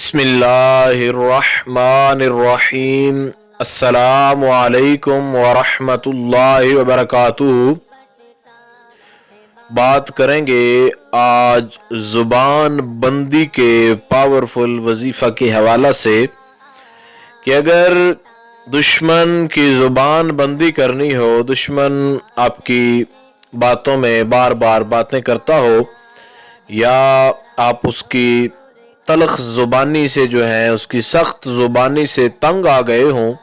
बिस्मिल्लाहिर्रहमानिर्रहीम। अस्सलामु अलैकुम वरहमतुल्लाहि वबरकातुहू। बात करेंगे आज ज़ुबान बंदी के पावरफुल वजीफ़ा के हवाला से कि अगर दुश्मन की ज़ुबान बंदी करनी हो, दुश्मन आपकी बातों में बार बार बातें करता हो या आप उसकी तल्ख ज़ुबानी से जो है उसकी सख्त ज़ुबानी से तंग आ गए हों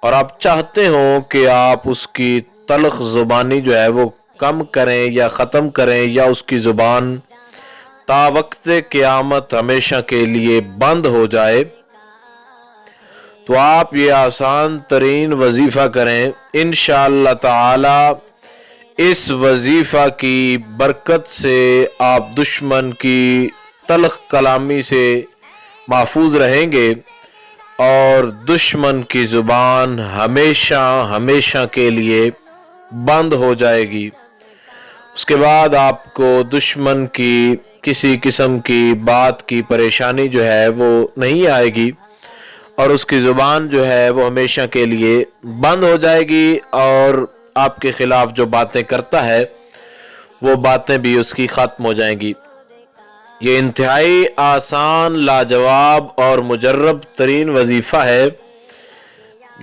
और आप चाहते हो कि आप उसकी तल्ख ज़ुबानी जो है वो कम करें या ख़त्म करें या उसकी ज़ुबान तावक्ते क़यामत हमेशा के लिए बंद हो जाए, तो आप ये आसान तरीन वजीफ़ा करें। इंशाअल्लाह ताला इस वजीफ़ा की बरकत से आप दुश्मन की तल्ख कलामी से महफूज रहेंगे और दुश्मन की ज़ुबान हमेशा हमेशा के लिए बंद हो जाएगी। उसके बाद आपको दुश्मन की किसी किस्म की बात की परेशानी जो है वो नहीं आएगी और उसकी ज़ुबान जो है वो हमेशा के लिए बंद हो जाएगी और आपके ख़िलाफ़ जो बातें करता है वो बातें भी उसकी ख़त्म हो जाएंगी। ये इंतहाई आसान, लाजवाब और मुजर्रब तरीन वजीफ़ा है।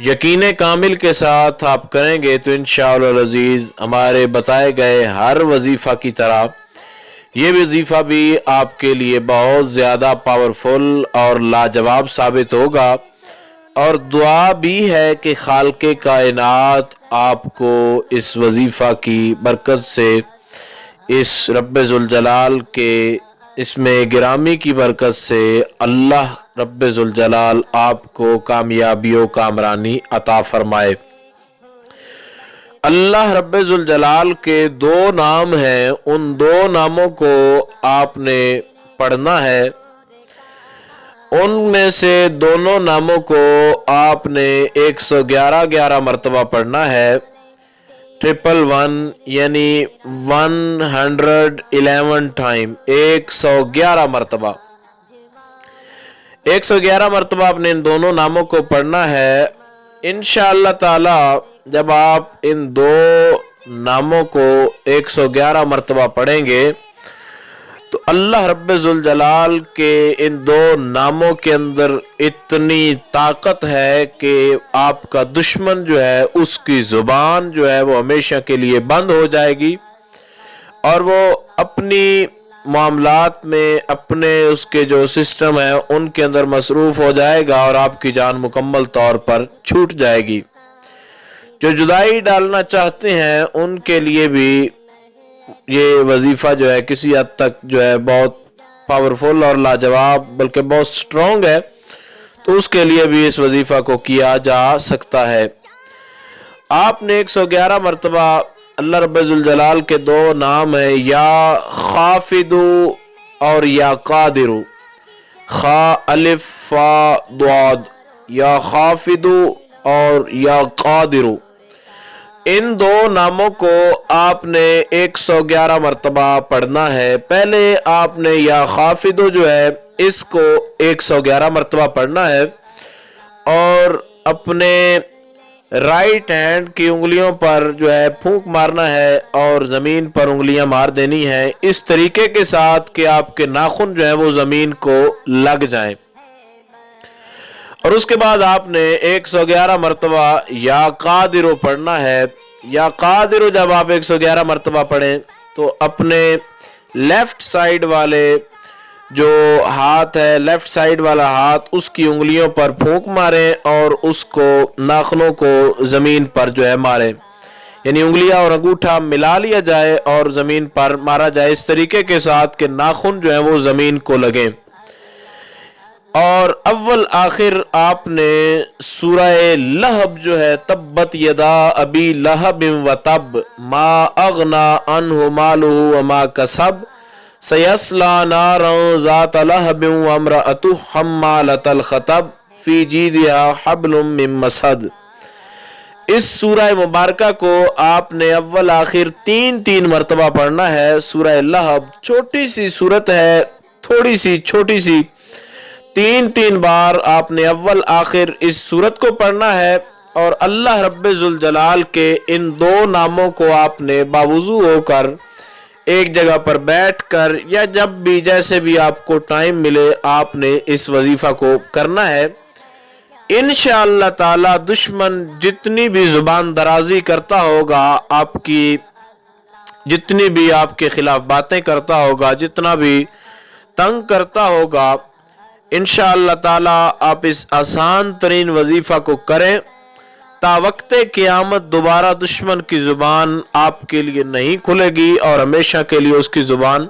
यकीन कामिल के साथ आप करेंगे तो इंशाअल्लाह अज़ीज़ हमारे बताए गए हर वजीफ़ा की तरह ये वजीफ़ा भी आपके लिए बहुत ज़्यादा पावरफुल और लाजवाब साबित होगा। और दुआ भी है कि खालिक़े कायनात आपको इस वजीफ़ा की बरकत से, इस रब्बे ज़ुल जलाल के इसमें गिरामी की बरकत से अल्लाह रब्बे ज़ुल जलाल आपको कामयाबियों कामरानी अता फरमाए। अल्लाह रब्बे ज़ुल जलाल के दो नाम हैं, उन दो नामों को आपने पढ़ना है। उनमें से दोनों नामों को आपने 111 मरतबा पढ़ना है। 111 यानी 111 टाइम, 111 मरतबा। 111 मरतबा आपने इन दोनों नामों को पढ़ना है। इंशाअल्लाह ताला जब आप इन दो नामों को 111 मरतबा पढ़ेंगे तो अल्लाह रब्बे ज़ुल जलाल के इन दो नामों के अंदर इतनी ताकत है कि आपका दुश्मन जो है उसकी ज़ुबान जो है वो हमेशा के लिए बंद हो जाएगी और वो अपनी मामलात में अपने उसके जो सिस्टम है उनके अंदर मसरूफ़ हो जाएगा और आपकी जान मुकम्मल तौर पर छूट जाएगी। जो जुदाई डालना चाहते हैं उनके लिए भी ये वजीफ़ा जो है किसी हद तक जो है बहुत पावरफुल और लाजवाब बल्कि बहुत स्ट्रॉन्ग है, तो उसके लिए भी इस वजीफ़ा को किया जा सकता है। आपने 111 मरतबा अल्लाह रब्बे ज़ुल जलाल के दो नाम है, या खाफिदु और या कादिरु। खा अलिफ फा द्वाद, या खाफिदु और या कादिरु। इन दो नामों को आपने 111 मरतबा पढ़ना है। पहले आपने या खाफिदो जो है इसको 111 मरतबा पढ़ना है और अपने राइट हैंड की उंगलियों पर जो है फूंक मारना है और ज़मीन पर उंगलियां मार देनी है इस तरीके के साथ कि आपके नाखून जो है वो ज़मीन को लग जाएं। और उसके बाद आपने 111 मरतबा या कादिरो पढ़ना है। या कादिरो जब आप 111 मरतबा पढ़ें तो अपने लेफ्ट साइड वाले जो हाथ है, लेफ्ट साइड वाला हाथ, उसकी उंगलियों पर फूंक मारें और उसको नाखूनों को ज़मीन पर जो है मारें, यानी उंगलियां और अंगूठा मिला लिया जाए और ज़मीन पर मारा जाए इस तरीके के साथ कि नाखून जो है वो ज़मीन को लगें। और अव्वल आखिर आपने सूरह लहब जो है, तब्बत यदा अबी लहब व तब मा अगना अन्हु मालुहु व मा कसब सयस्ला नारन ज़ात लहब व इम्रअतुहु हम्मालतल खतब फी जीदिहा हब्लुम मिन मसद। इस सूरह मुबारका को आपने अव्वल आखिर 3 मरतबा पढ़ना है। सूरह लहब छोटी सी सूरत है, थोड़ी सी छोटी सी, तीन तीन बार आपने अव्वल आखिर इस सूरत को पढ़ना है और अल्लाह रब्बे जुल जलाल के इन दो नामों को आपने बावुज़ू होकर एक जगह पर बैठकर या जब भी जैसे भी आपको टाइम मिले आपने इस वजीफा को करना है। इंशाअल्लाह ताला दुश्मन जितनी भी जुबान दराजी करता होगा, आपकी जितनी भी आपके खिलाफ बातें करता होगा, जितना भी तंग करता होगा, इंशाअल्लाह ताला आप इस आसान तरीन वजीफा को करें तावक्ते क़यामत दोबारा दुश्मन की ज़ुबान आपके लिए नहीं खुलेगी और हमेशा के लिए उसकी ज़ुबान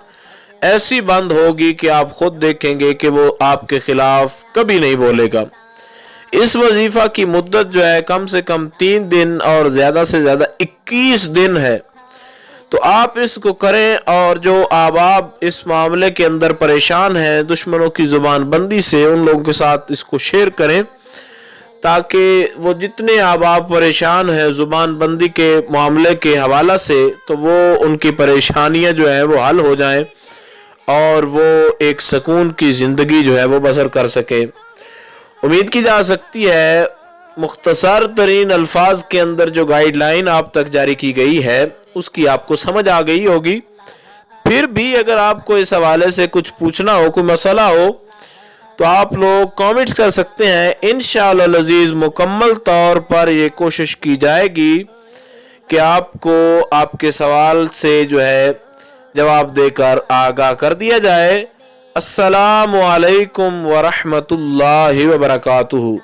ऐसी बंद होगी कि आप खुद देखेंगे कि वो आपके खिलाफ कभी नहीं बोलेगा। इस वजीफा की मुद्दत जो है कम से कम 3 दिन और ज़्यादा से ज़्यादा 21 दिन है। तो आप इसको करें और जो आबाब इस मामले के अंदर परेशान हैं दुश्मनों की ज़ुबान बंदी से, उन लोगों के साथ इसको शेयर करें ताकि वो जितने आबाब परेशान हैं ज़ुबान बंदी के मामले के हवाला से, तो वो उनकी परेशानियां जो है वो हल हो जाएं और वो एक सुकून की ज़िंदगी जो है वो बसर कर सके। उम्मीद की जा सकती है मुख्तसर तरीन अल्फाज के अंदर जो गाइडलाइन आप तक जारी की गई है उसकी आपको समझ आ गई होगी। फिर भी अगर आपको इस हवाले से कुछ पूछना हो, कोई मसला हो, तो आप लोग कमेंट्स कर सकते हैं। इंशाअल्लाह अज़ीज़ मुकम्मल तौर पर ये कोशिश की जाएगी कि आपको आपके सवाल से जो है जवाब देकर आगाह कर दिया जाए। अस्सलामु अलैकुम व रहमतुल्लाहि व बरकातुहू।